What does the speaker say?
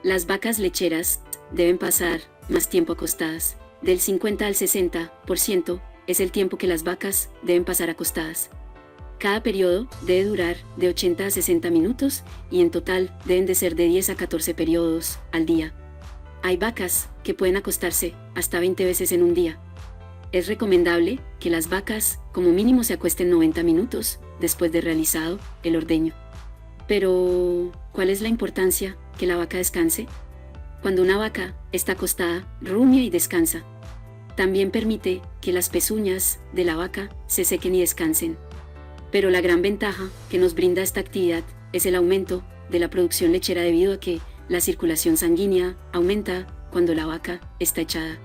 Las vacas lecheras deben pasar más tiempo acostadas. Del 50 al 60% es el tiempo que las vacas deben pasar acostadas. Cada periodo debe durar de 80 a 60 minutos y en total deben de ser de 10 a 14 periodos al día. Hay vacas que pueden acostarse hasta 20 veces en un día. Es recomendable que las vacas como mínimo se acuesten 90 minutos después de realizado el ordeño. Pero, ¿cuál es la importancia que la vaca descanse? Cuando una vaca está acostada, rumia y descansa. También permite que las pezuñas de la vaca se sequen y descansen. Pero la gran ventaja que nos brinda esta actividad es el aumento de la producción lechera debido a que la circulación sanguínea aumenta cuando la vaca está echada.